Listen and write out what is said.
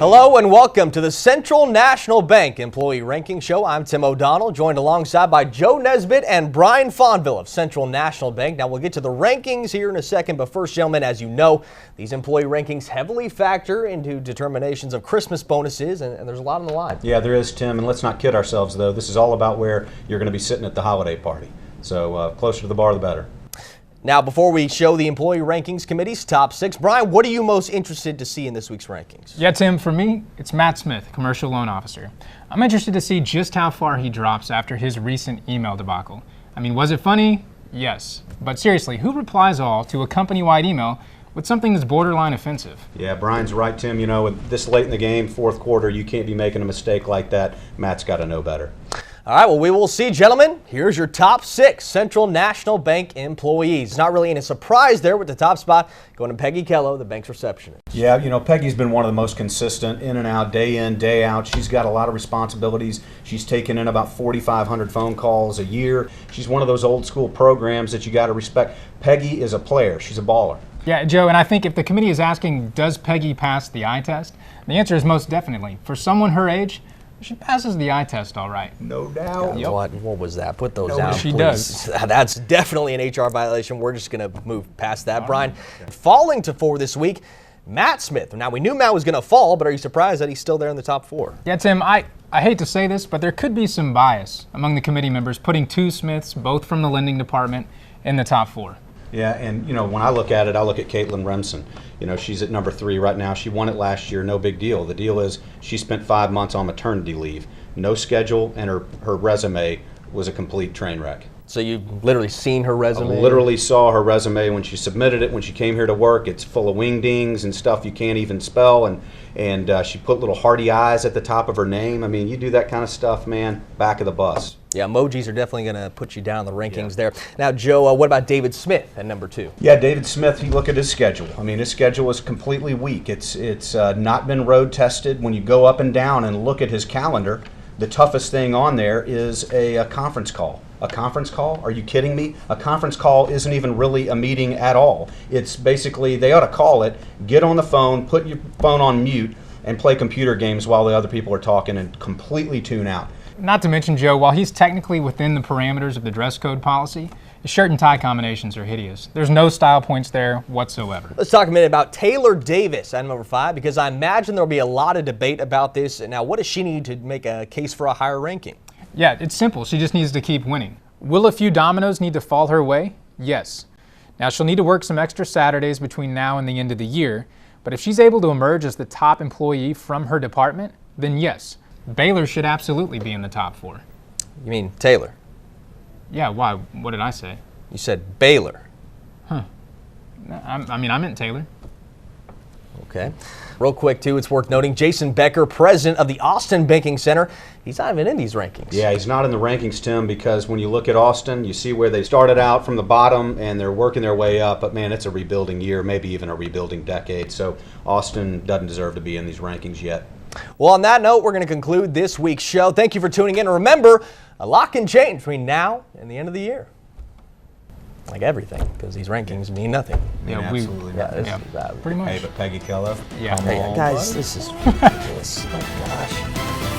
Hello and welcome to the Central National Bank Employee Ranking Show. I'm Tim O'Donnell, joined alongside by Joe Nesbitt and Brian Fonville of Central National Bank. Now we'll get to the rankings here in a second, but first, gentlemen, as you know, these employee rankings heavily factor into determinations of Christmas bonuses, and there's a lot on the line. Yeah, there is, Tim, and let's not kid ourselves, though. This is all about where you're going to be sitting at the holiday party. So closer to the bar, the better. Now, before we show the Employee Rankings Committee's top 6, Brian, what are you most interested to see in this week's rankings? Yeah, Tim, for me, it's Matt Smith, Commercial Loan Officer. I'm interested to see just how far he drops after his recent email debacle. I mean, was it funny? Yes. But seriously, who replies all to a company-wide email with something that's borderline offensive? Yeah, Brian's right, Tim. You know, with this late in the game, fourth quarter, you can't be making a mistake like that. Matt's got to know better. All right, well, we will see, gentlemen. Here's your top 6 Central National Bank employees. Not really any surprise there with the top spot going to Peggy Kelo, the bank's receptionist. Yeah, you know, Peggy's been one of the most consistent in and out, day in, day out. She's got a lot of responsibilities. She's taken in about 4,500 phone calls a year. She's one of those old school programs that you got to respect. Peggy is a player. She's a baller. Yeah, Joe, and I think if the committee is asking, does Peggy pass the eye test? The answer is most definitely. For someone her age, she passes the eye test all right. No doubt. Yep. What was that? Put those down, she please. does. That's definitely an HR violation. We're just going to move past that, Brian. Falling to 4 this week, Matt Smith. Now, we knew Matt was going to fall, but are you surprised that he's still there in the top 4? Yeah, Tim, I hate to say this, but there could be some bias among the committee members putting 2 Smiths, both from the lending department, in the top 4. Yeah, and you know, when I look at it, I look at Caitlin Remsen. You know, she's at number 3 right now. She won it last year, no big deal. The deal is she spent 5 months on maternity leave, no schedule, and her resume was a complete train wreck. So you've literally seen her resume? I literally saw her resume when she submitted it, when she came here to work. It's full of wingdings and stuff you can't even spell, and she put little hearty eyes at the top of her name. I mean, you do that kind of stuff, man, back of the bus. Yeah, emojis are definitely going to put you down in the rankings there. Now, Joe, what about David Smith at number 2? Yeah, David Smith, you look at his schedule. I mean, his schedule is completely weak. It's not been road tested. When you go up and down and look at his calendar, the toughest thing on there is a conference call. A conference call? Are you kidding me? A conference call isn't even really a meeting at all. It's basically, they ought to call it, get on the phone, put your phone on mute, and play computer games while the other people are talking and completely tune out. Not to mention, Joe, while he's technically within the parameters of the dress code policy, his shirt and tie combinations are hideous. There's no style points there whatsoever. Let's talk a minute about Taylor Davis at number 5, because I imagine there'll be a lot of debate about this. Now, what does she need to make a case for a higher ranking? Yeah, it's simple. She just needs to keep winning. Will a few dominoes need to fall her way? Yes. Now, she'll need to work some extra Saturdays between now and the end of the year, but if she's able to emerge as the top employee from her department, then yes, Baylor should absolutely be in the top 4. You mean Taylor? Yeah, why? What did I say? You said Baylor. Huh. I meant Taylor. Okay. Real quick, too, it's worth noting, Jason Becker, president of the Austin Banking Center, he's not even in these rankings. Yeah, he's not in the rankings, Tim, because when you look at Austin, you see where they started out from the bottom and they're working their way up. But, man, it's a rebuilding year, maybe even a rebuilding decade. So Austin doesn't deserve to be in these rankings yet. Well, on that note, we're going to conclude this week's show. Thank you for tuning in. And remember, a lot can change between now and the end of the year. Like everything, because these rankings mean nothing. Yeah, absolutely. pretty much. Hey, but Peggy Kelo. Yeah. Hey, guys, this is ridiculous. Oh, gosh.